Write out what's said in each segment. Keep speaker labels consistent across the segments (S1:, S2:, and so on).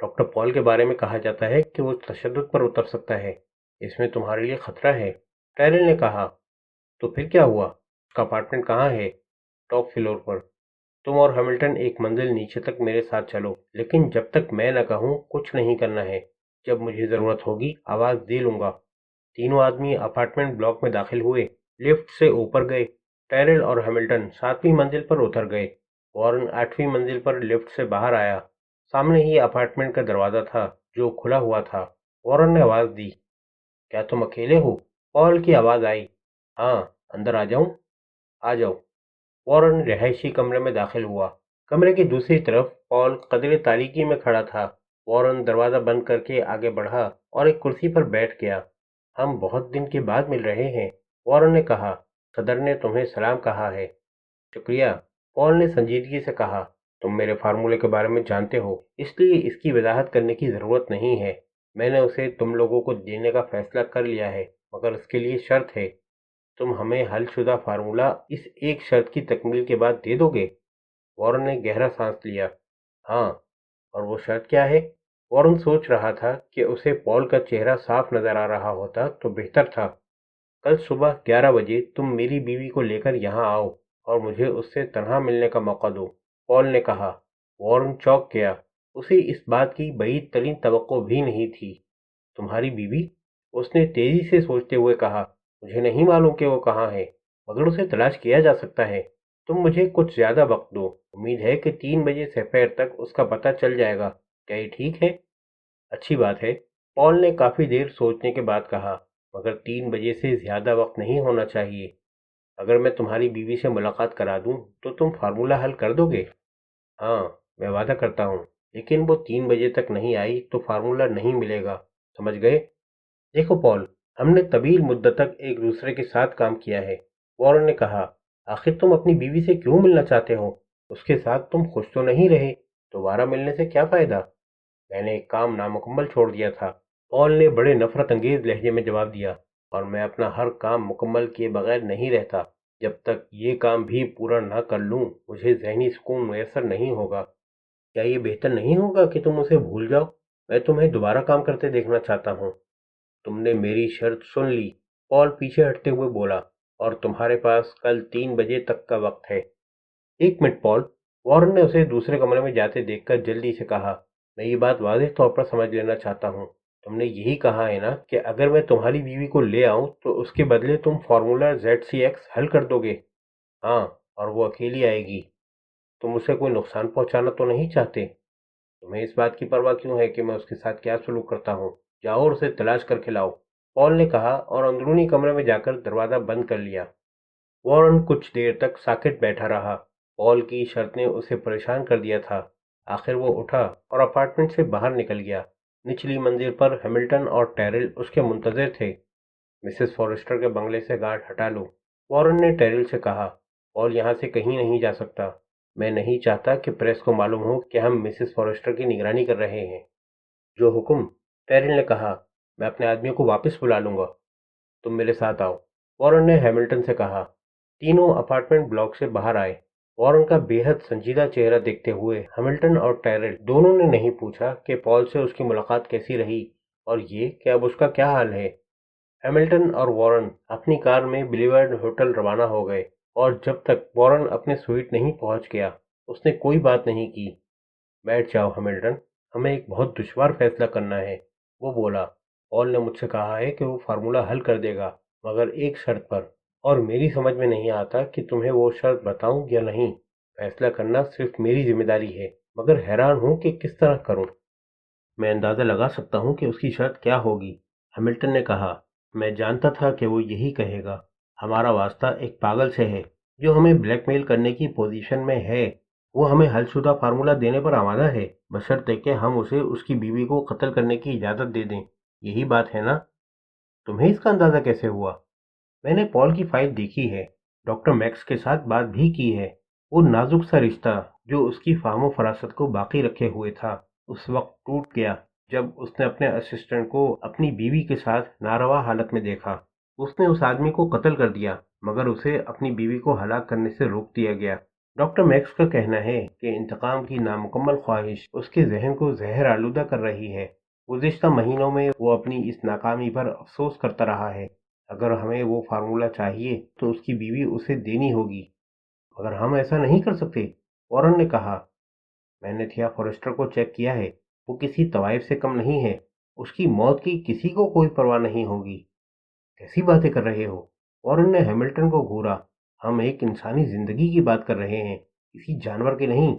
S1: Doctor پال کے بارے میں کہا جاتا ہے کہ وہ تشدد پر اتر سکتا ہے، اس میں تمہارے لیے خطرہ ہے، ٹیرل نے کہا۔ تو پھر کیا ہوا؟ اس کا اپارٹمنٹ کہاں ہے؟ ٹاپ فلور پر۔ تم اور ہیملٹن ایک منزل نیچے تک میرے ساتھ چلو، لیکن جب تک میں نہ کہوں کچھ نہیں کرنا ہے۔ جب مجھے ضرورت ہوگی آواز دے لوں گا۔ تینوں آدمی اپارٹمنٹ بلاک میں داخل ہوئے، لفٹ سے اوپر گئے۔ ٹیرل اور ہیملٹن 7ویں منزل پر اتر گئے۔ وارن 8ویں منزل پر لفٹ سے باہر آیا۔ سامنے ہی اپارٹمنٹ کا دروازہ تھا جو کھلا ہوا تھا۔ وارن نے آواز دی، کیا تم اکیلے ہو؟ پال کی آواز آئی، ہاں، اندر آ جاؤں؟ آ جاؤ۔ وارن رہائشی کمرے میں داخل ہوا۔ کمرے کی دوسری طرف پال قدرے تاریکی میں کھڑا تھا۔ وارن دروازہ بند کر کے آگے بڑھا اور ایک کرسی پر بیٹھ گیا۔ ہم بہت دن کے بعد مل رہے ہیں، وارن نے کہا۔ صدر نے تمہیں سلام کہا ہے۔ شکریہ، پال نے سنجیدگی سے کہا۔ تم میرے فارمولے کے بارے میں جانتے ہو، اس لیے اس کی وضاحت کرنے کی ضرورت نہیں ہے۔ میں نے اسے تم لوگوں کو دینے کا فیصلہ کر لیا ہے، مگر اس کے لیے شرط ہے۔ تم ہمیں حل شدہ فارمولہ اس ایک شرط کی تکمیل کے بعد دے دو گے؟ وارن نے گہرا سانس لیا۔ ہاں، اور وہ شرط کیا ہے؟ وارن سوچ رہا تھا کہ اسے پال کا چہرہ صاف نظر آ رہا ہوتا تو بہتر تھا۔ کل صبح 11 بجے تم میری بیوی کو لے کر یہاں آؤ اور مجھے اس سے تنہا ملنے کا موقع دو، پال نے کہا۔ وارن چونک گیا، اسے اس بات کی بعید ترین توقع بھی نہیں تھی۔ تمہاری بیوی؟ اس نے تیزی سے سوچتے ہوئے کہا۔ مجھے نہیں معلوم کہ وہ کہاں ہے، مگر اسے تلاش کیا جا سکتا ہے۔ تم مجھے کچھ زیادہ وقت دو، امید ہے کہ 3 بجے سپہر تک اس کا پتہ چل جائے گا۔ کیا یہ ٹھیک ہے؟ اچھی بات ہے، پال نے کافی دیر سوچنے کے بعد کہا، مگر 3 بجے سے زیادہ وقت نہیں ہونا چاہیے۔ اگر میں تمہاری بیوی سے ملاقات کرا دوں تو تم فارمولہ حل کر دو گے؟ ہاں، میں وعدہ کرتا ہوں، لیکن وہ 3 بجے تک نہیں آئی تو فارمولہ نہیں ملے گا، سمجھ گئے؟ دیکھو پال، ہم نے طویل مدت تک ایک دوسرے کے ساتھ کام کیا ہے، وارن نے کہا۔ آخر تم اپنی بیوی سے کیوں ملنا چاہتے ہو؟ اس کے ساتھ تم خوش تو نہیں رہے، دوبارہ ملنے سے کیا فائدہ؟ میں نے ایک کام نامکمل چھوڑ دیا تھا، پال نے بڑے نفرت انگیز لہجے میں جواب دیا، اور میں اپنا ہر کام مکمل کیے بغیر نہیں رہتا۔ جب تک یہ کام بھی پورا نہ کر لوں مجھے ذہنی سکون میسر نہیں ہوگا۔ کیا یہ بہتر نہیں ہوگا کہ تم اسے بھول جاؤ؟ میں تمہیں دوبارہ کام کرتے دیکھنا چاہتا ہوں۔ تم نے میری شرط سن لی، پال پیچھے ہٹتے ہوئے بولا، اور تمہارے پاس کل 3 بجے تک کا وقت ہے۔ 1 منٹ پال، وارن نے اسے دوسرے کمرے میں جاتے دیکھ کر جلدی سے کہا۔ میں یہ بات واضح طور پر سمجھ لینا چاہتا ہوں، تم نے یہی کہا ہے نا کہ اگر میں تمہاری بیوی کو لے آؤں تو اس کے بدلے تم فارمولہ ZCX حل کر دو گے؟ ہاں، اور وہ اکیلی آئے گی۔ تم اسے کوئی نقصان پہنچانا تو نہیں چاہتے؟ تمہیں اس بات کی پرواہ کیوں ہے کہ میں اس کے ساتھ کیا سلوک کرتا ہوں؟ جاؤ اور اسے تلاش کر کے لاؤ، پال نے کہا اور اندرونی کمرے میں جا کر دروازہ بند کر لیا۔ وارن کچھ دیر تک ساکت بیٹھا رہا۔ پال کی شرط نے اسے پریشان کر دیا تھا۔ آخر وہ اٹھا اور اپارٹمنٹ سے باہر نکل گیا۔ نچلی منزل پر ہیملٹن اور ٹیرل اس کے منتظر تھے۔ مسز فورسٹر کے بنگلے سے گارڈ ہٹا لو، وارن نے ٹیرل سے کہا۔ پال یہاں سے کہیں نہیں جا سکتا۔ میں نہیں چاہتا کہ پریس کو معلوم ہو کہ ہم مسز فورسٹر کی نگرانی کر رہے ہیں۔ جو حکم، ٹیرل نے کہا۔ میں اپنے آدمیوں کو واپس بلا لوں گا۔ تم میرے ساتھ آؤ، وارن نے ہیملٹن سے کہا۔ تینوں اپارٹمنٹ بلاک سے باہر آئے۔ وارن کا بے حد سنجیدہ چہرہ دیکھتے ہوئے ہیملٹن اور ٹیرل دونوں نے نہیں پوچھا کہ پال سے اس کی ملاقات کیسی رہی اور یہ کہ اب اس کا کیا حال ہے۔ ہیملٹن اور وارن اپنی کار میں بلیورڈ ہوٹل روانہ ہو گئے، اور جب تک وارن اپنے سوئٹ نہیں پہنچ گیا اس نے کوئی بات نہیں کی۔ بیٹھ جاؤ ہیملٹن، ہمیں ایک بہت دشوار فیصلہ کرنا ہے، وہ بولا۔ پال نے مجھ سے کہا ہے کہ وہ فارمولہ حل کر دے گا، مگر ایک شرط پر، اور میری سمجھ میں نہیں آتا کہ تمہیں وہ شرط بتاؤں یا نہیں۔ فیصلہ کرنا صرف میری ذمہ داری ہے، مگر حیران ہوں کہ کس طرح کروں۔ میں اندازہ لگا سکتا ہوں کہ اس کی شرط کیا ہوگی، ہیملٹن نے کہا۔ میں جانتا تھا کہ وہ یہی کہے گا۔ ہمارا واسطہ ایک پاگل سے ہے جو ہمیں بلیک میل کرنے کی پوزیشن میں ہے۔ وہ ہمیں حل شدہ فارمولہ دینے پر آمادہ ہے، بشرطے کہ ہم اسے اس کی بیوی کو قتل کرنے کی اجازت دے دیں۔ یہی بات ہے نا؟ تمہیں اس کا اندازہ کیسے ہوا؟ میں نے پال کی فائل دیکھی ہے، ڈاکٹر میکس کے ساتھ بات بھی کی ہے۔ وہ نازک سا رشتہ جو اس کی فہم و فراست کو باقی رکھے ہوئے تھا اس وقت ٹوٹ گیا جب اس نے اپنے اسسٹنٹ کو اپنی بیوی کے ساتھ ناروا حالت میں دیکھا۔ اس نے اس آدمی کو قتل کر دیا، مگر اسے اپنی بیوی کو ہلاک کرنے سے روک دیا گیا۔ ڈاکٹر میکس کا کہنا ہے کہ انتقام کی نامکمل خواہش اس کے ذہن کو زہر آلودہ کر رہی ہے۔ گزشتہ مہینوں میں وہ اپنی اس ناکامی پر افسوس کرتا رہا ہے۔ اگر ہمیں وہ فارمولہ چاہیے تو اس کی بیوی اسے دینی ہوگی، مگر ہم ایسا نہیں کر سکتے، وارن نے کہا۔ میں نے تھیا فورسٹر کو چیک کیا ہے، وہ کسی طوائف سے کم نہیں ہے۔ اس کی موت کی کسی کو کوئی پرواہ نہیں ہوگی۔ کیسی باتیں کر رہے ہو؟ وارن نے ہیملٹن کو گھورا۔ ہم ایک انسانی زندگی کی بات کر رہے ہیں، کسی جانور کی نہیں۔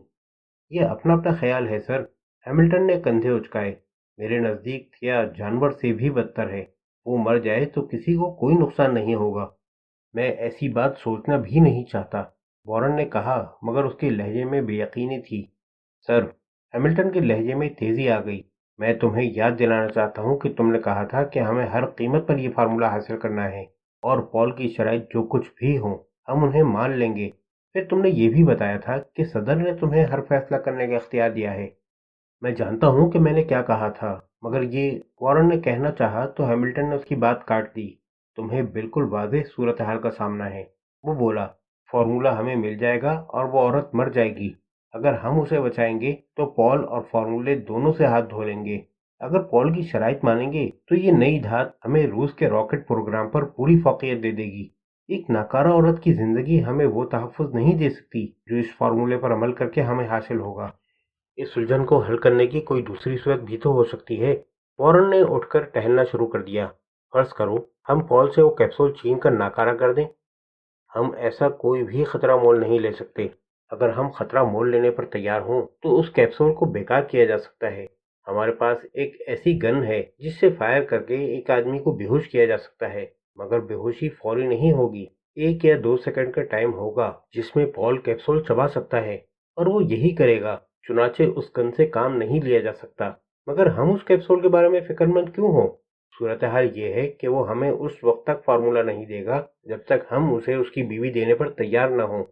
S1: یہ اپنا اپنا خیال ہے سر، ہیملٹن نے کندھے اچکائے۔ میرے نزدیک تھیا جانور سے بھی بدتر ہے۔ وہ مر جائے تو کسی کو کوئی نقصان نہیں ہوگا۔ میں ایسی بات سوچنا بھی نہیں چاہتا، وارن نے کہا، مگر اس کے لہجے میں بے یقینی تھی۔ سر، ہیملٹن کے لہجے میں تیزی آ گئی، میں تمہیں یاد دلانا چاہتا ہوں کہ تم نے کہا تھا کہ ہمیں ہر قیمت پر یہ فارمولہ حاصل کرنا ہے، اور پال کی شرائط جو کچھ بھی ہوں ہم انہیں مان لیں گے۔ پھر تم نے یہ بھی بتایا تھا کہ صدر نے تمہیں ہر فیصلہ کرنے کا اختیار دیا ہے۔ میں جانتا ہوں کہ میں نے کیا کہا تھا، مگر یہ وارن نے کہنا چاہا تو ہیملٹن نے اس کی بات کاٹ دی۔ تمہیں بالکل واضح صورتحال کا سامنا ہے، وہ بولا۔ فارمولہ ہمیں مل جائے گا اور وہ عورت مر جائے گی۔ اگر ہم اسے بچائیں گے تو پال اور فارمولے دونوں سے ہاتھ دھو لیں گے۔ اگر پال کی شرائط مانیں گے تو یہ نئی دھات ہمیں روس کے راکٹ پروگرام پر پوری فوقیت دے دے گی۔ ایک ناکارہ عورت کی زندگی ہمیں وہ تحفظ نہیں دے سکتی جو اس فارمولے پر عمل کر کے ہمیں حاصل ہوگا۔ اس الجھن کو حل کرنے کی کوئی دوسری صورت بھی تو ہو سکتی ہے۔ وارن نے اٹھ کر ٹہلنا شروع کر دیا۔ فرض کرو ہم پال سے وہ کیپسول چھین کر ناکارہ کر دیں۔ ہم ایسا کوئی بھی خطرہ مول نہیں لے سکتے۔ اگر ہم خطرہ مول لینے پر تیار ہوں تو اس کیپسول کو بیکار کیا جا سکتا ہے۔ ہمارے پاس ایک ایسی گن ہے جس سے فائر کر کے ایک آدمی کو بے ہوش کیا جا سکتا ہے، مگر بے ہوشی فوری نہیں ہوگی۔ 1 یا 2 سیکنڈ کا ٹائم ہوگا جس میں پال کیپسول چبا سکتا ہے، اور وہ یہی کرے گا۔ چنانچہ اس گن سے کام نہیں لیا جا سکتا، مگر ہم اس کیپسول کے بارے میں فکر مند کیوں ہوں؟ صورتحال یہ ہے کہ وہ ہمیں اس وقت تک فارمولہ نہیں دے گا جب تک ہم اسے اس کی بیوی دینے پر تیار نہ ہوں،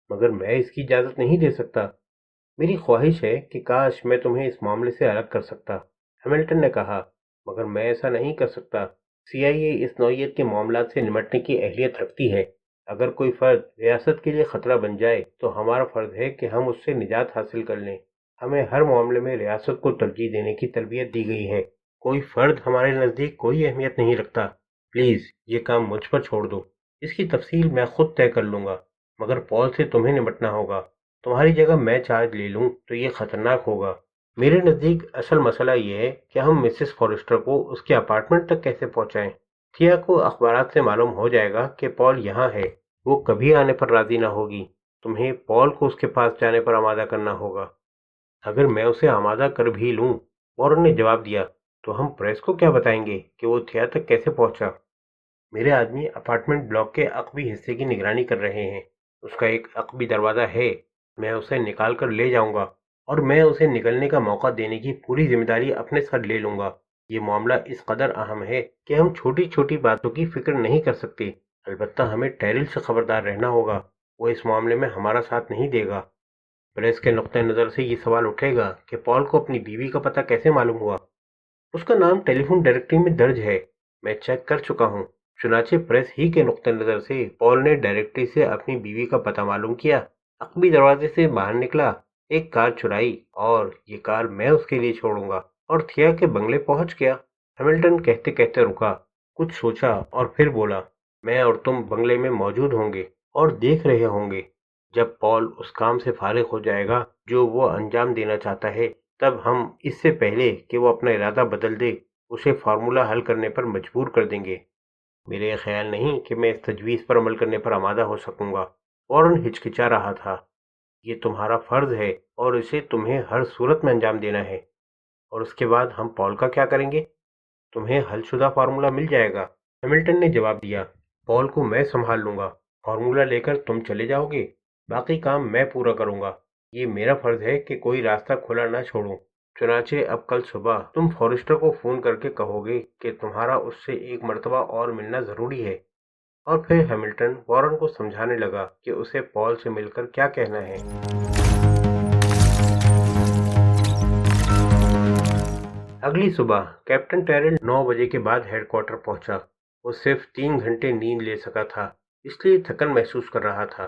S1: مگر میں اس کی اجازت نہیں دے سکتا۔ میری خواہش ہے کہ کاش میں تمہیں اس معاملے سے الگ کر سکتا، ہیملٹن نے کہا، مگر میں ایسا نہیں کر سکتا۔ CIA اس نوعیت کے معاملات سے نمٹنے کی اہلیت رکھتی ہے۔ اگر کوئی فرد ریاست کے لیے خطرہ بن جائے تو ہمارا فرض ہے کہ ہم اس سے نجات حاصل کر لیں۔ ہمیں ہر معاملے میں ریاست کو ترجیح دینے کی تربیت دی گئی ہے۔ کوئی فرد ہمارے نزدیک کوئی اہمیت نہیں رکھتا۔ پلیز یہ کام مجھ پر چھوڑ دو، اس کی تفصیل میں خود طے کر لوں گا، مگر پال سے تمہیں نمٹنا ہوگا۔ تمہاری جگہ میں چارج لے لوں تو یہ خطرناک ہوگا۔ میرے نزدیک اصل مسئلہ یہ ہے کہ ہم مسز فورسٹر کو اس کے اپارٹمنٹ تک کیسے پہنچائیں۔ تھیا کو اخبارات سے معلوم ہو جائے گا کہ پال یہاں ہے، وہ کبھی آنے پر راضی نہ ہوگی۔ تمہیں پال کو اس کے پاس جانے پر آمادہ کرنا ہوگا۔ اگر میں اسے آمادہ کر بھی لوں، وارن نے جواب دیا، تو ہم پریس کو کیا بتائیں گے کہ وہ تھیا تک کیسے پہنچا؟ میرے آدمی اپارٹمنٹ بلاک کے عقبی حصے کی نگرانی کر رہے ہیں۔ اس کا ایک عقبی دروازہ ہے، میں اسے نکال کر لے جاؤں گا، اور میں اسے نکلنے کا موقع دینے کی پوری ذمہ داری اپنے سر لے لوں گا۔ یہ معاملہ اس قدر اہم ہے کہ ہم چھوٹی چھوٹی باتوں کی فکر نہیں کر سکتے۔ البتہ ہمیں ٹیرل سے خبردار رہنا ہوگا، وہ اس معاملے میں ہمارا ساتھ نہیں دے گا۔ پریس کے نقطہ نظر سے یہ سوال اٹھے گا کہ پال کو اپنی بیوی کا پتہ کیسے معلوم ہوا۔ اس کا نام ٹیلی فون ڈائریکٹری میں درج ہے، میں چیک کر چکا ہوں۔ چنانچہ پریس ہی کے نقطہ نظر سے پال نے ڈائریکٹری سے اپنی بیوی کا پتہ معلوم کیا، عقبی دروازے سے باہر نکلا، ایک کار چرائی، اور یہ کار میں اس کے لیے چھوڑوں گا، اور تھیا کے بنگلے پہنچ گیا۔ ہیملٹن کہتے کہتے رکا، کچھ سوچا اور پھر بولا، میں اور تم بنگلے میں موجود ہوں گے اور دیکھ رہے ہوں گے۔ جب پال اس کام سے فارغ ہو جائے گا جو وہ انجام دینا چاہتا ہے، تب ہم اس سے پہلے کہ وہ اپنا ارادہ بدل دے اسے فارمولہ حل کرنے پر مجبور کر دیں گے۔ میرے یہ خیال نہیں کہ میں اس تجویز پر عمل کرنے پر آمادہ ہو سکوں گا۔ وارن ہچکچا رہا تھا۔ یہ تمہارا فرض ہے اور اسے تمہیں ہر صورت میں انجام دینا ہے۔ اور اس کے بعد ہم پال کا کیا کریں گے؟ تمہیں حل شدہ فارمولہ مل جائے گا، ہیملٹن نے جواب دیا۔ پال کو میں سنبھال لوں گا، فارمولہ لے کر تم چلے جاؤ گے، باقی کام میں پورا کروں گا۔ یہ میرا فرض ہے کہ کوئی راستہ کھلا نہ چھوڑوں۔ چنانچہ اب کل صبح تم فورسٹر کو فون کر کے کہو گے کہ تمہارا اس سے ایک مرتبہ اور ملنا ضروری ہے۔ اور پھر ہیملٹن وارن کو سمجھانے لگا کہ اسے پال سے مل کر کیا کہنا ہے۔ اگلی صبح کیپٹن ٹیرل 9 بجے کے بعد ہیڈ کوارٹر پہنچا۔ وہ صرف 3 گھنٹے نیند لے سکا تھا، اس لیے تھکن محسوس کر رہا تھا۔